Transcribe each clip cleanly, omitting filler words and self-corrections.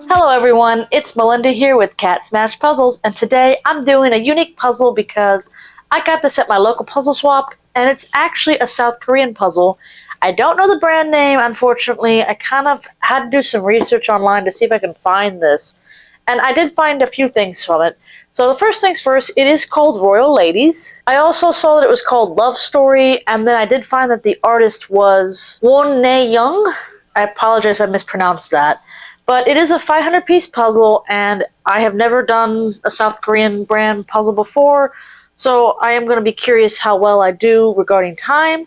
Hello everyone, it's Melinda here with CatSmashPuzzles, and today I'm doing a unique puzzle because I got this at my local puzzle swap, and it's actually a South Korean puzzle. I don't know the brand name, unfortunately. I kind of had to do some research online to see if I can find this, and I did find a few things from it. So the first things first, it is called Royal Ladies. I also saw that it was called Love Story, and then I did find that the artist was Won Ne Young. I apologize if I mispronounced that. But it is a 500-piece puzzle, and I have never done a South Korean brand puzzle before, so I am going to be curious how well I do regarding time.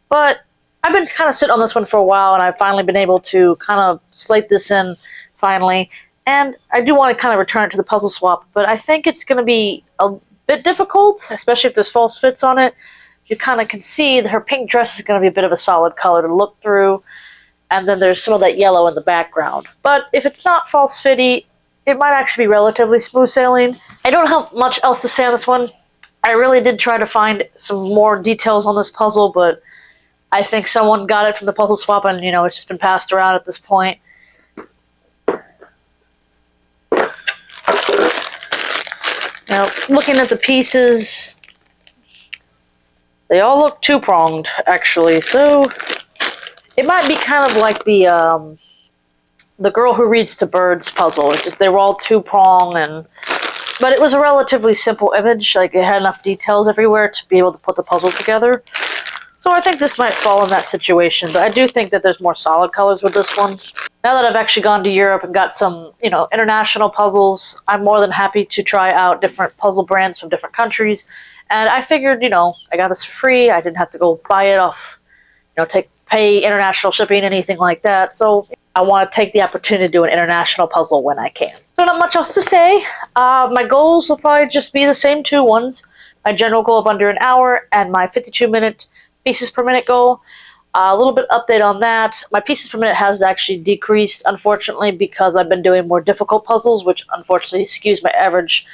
But I've been kind of sitting on this one for a while, and I've finally been able to kind of slate this in finally. And I do want to kind of return it to the puzzle swap, but I think it's going to be a bit difficult, especially if there's false fits on it. You kind of can see that her pink dress is going to be a bit of a solid color to look through. And then there's some of that yellow in the background. But if it's not false fitty, it might actually be relatively smooth sailing. I don't have much else to say on this one. I really did try to find some more details on this puzzle, but I think someone got it from the puzzle swap and, it's just been passed around at this point. Now, looking at the pieces, they all look two-pronged, actually, so it might be kind of like the girl who reads to birds puzzle. It's just they were all two-prong, but it was a relatively simple image. Like, it had enough details everywhere to be able to put the puzzle together. So I think this might fall in that situation, but I do think that there's more solid colors with this one. Now that I've actually gone to Europe and got some, international puzzles, I'm more than happy to try out different puzzle brands from different countries. And I figured, I got this for free. I didn't have to go buy it off, pay international shipping, anything like that. So I want to take the opportunity to do an international puzzle when I can. So not much else to say. My goals will probably just be the same two ones. My general goal of under an hour and my 52-minute pieces per minute goal. A little bit update on that. My pieces per minute has actually decreased, unfortunately, because I've been doing more difficult puzzles, which unfortunately skews my average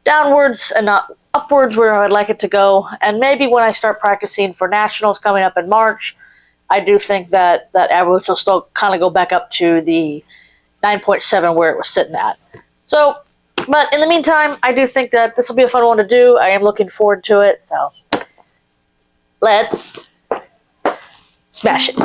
downwards and not upwards where I'd like it to go. And maybe when I start practicing for nationals coming up in March, I do think that average will still kind of go back up to the 9.7 where it was sitting at. So, but in the meantime, I do think that this will be a fun one to do. I am looking forward to it, so let's smash it.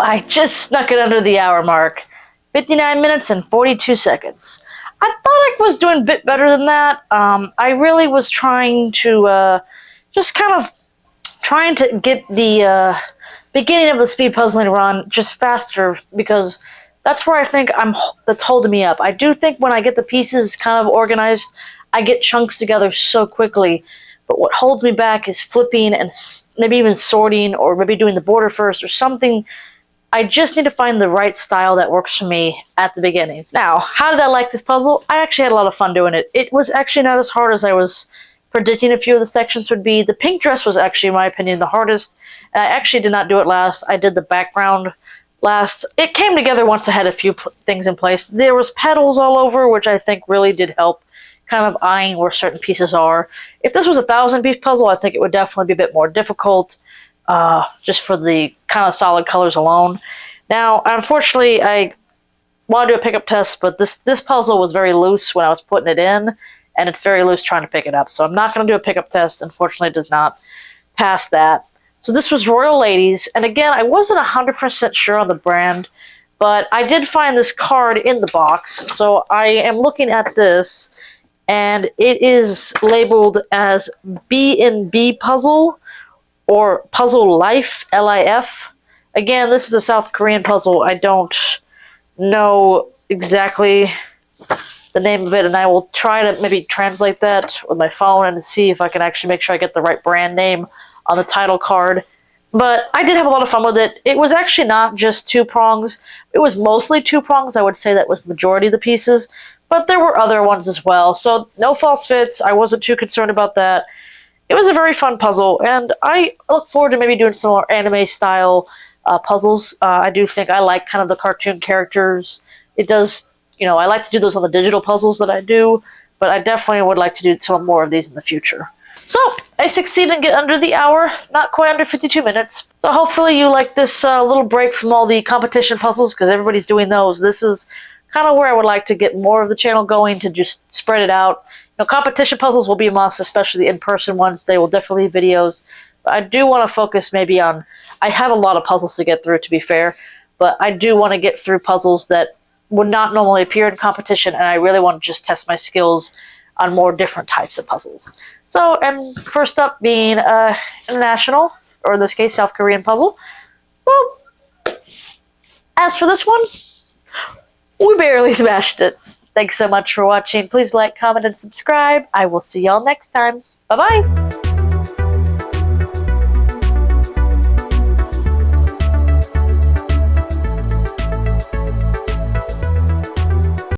I just snuck it under the hour mark. 59 minutes and 42 seconds. I thought I was doing a bit better than that. I really was trying to just kind of trying to get the beginning of the speed puzzling run just faster, because that's where I think that's holding me up. I do think when I get the pieces kind of organized, I get chunks together so quickly. But what holds me back is flipping and maybe even sorting, or maybe doing the border first or something. I just need to find the right style that works for me at the beginning. Now, how did I like this puzzle? I actually had a lot of fun doing it. It was actually not as hard as I was predicting a few of the sections would be. The pink dress was actually, in my opinion, the hardest. And I actually did not do it last. I did the background last. It came together once I had a few things in place. There was petals all over, which I think really did help kind of eyeing where certain pieces are. If this was a 1,000-piece puzzle, I think it would definitely be a bit more difficult, just for the kind of solid colors alone. Now, unfortunately, I want to do a pickup test, but this puzzle was very loose when I was putting it in, and it's very loose trying to pick it up. So I'm not going to do a pickup test. Unfortunately, it does not pass that. So this was Royal Ladies, and again, I wasn't 100% sure on the brand, but I did find this card in the box. So I am looking at this, and it is labeled as B&B Puzzle, or Puzzlelife, L-I-F. Again, this is a South Korean puzzle. I don't know exactly the name of it, and I will try to maybe translate that with my phone and see if I can actually make sure I get the right brand name on the title card. But I did have a lot of fun with it. It was actually not just 2 prongs. It was mostly 2 prongs. I would say that was the majority of the pieces. But there were other ones as well. So no false fits. I wasn't too concerned about that. It was a very fun puzzle, and I look forward to maybe doing some more anime-style puzzles. I do think I like kind of the cartoon characters. It does, I like to do those on the digital puzzles that I do, but I definitely would like to do some more of these in the future. So, I succeeded in getting under the hour, not quite under 52 minutes. So hopefully you like this little break from all the competition puzzles, because everybody's doing those. This is kind of where I would like to get more of the channel going, to just spread it out. Competition puzzles will be a must, especially the in-person ones. They will definitely be videos. But I do want to focus maybe on... I have a lot of puzzles to get through, to be fair. But I do want to get through puzzles that would not normally appear in competition, and I really want to just test my skills on more different types of puzzles. So, and first up being international, or in this case, South Korean puzzle. So, as for this one, we barely smashed it. Thanks so much for watching. Please like, comment, and subscribe. I will see y'all next time. Bye-bye.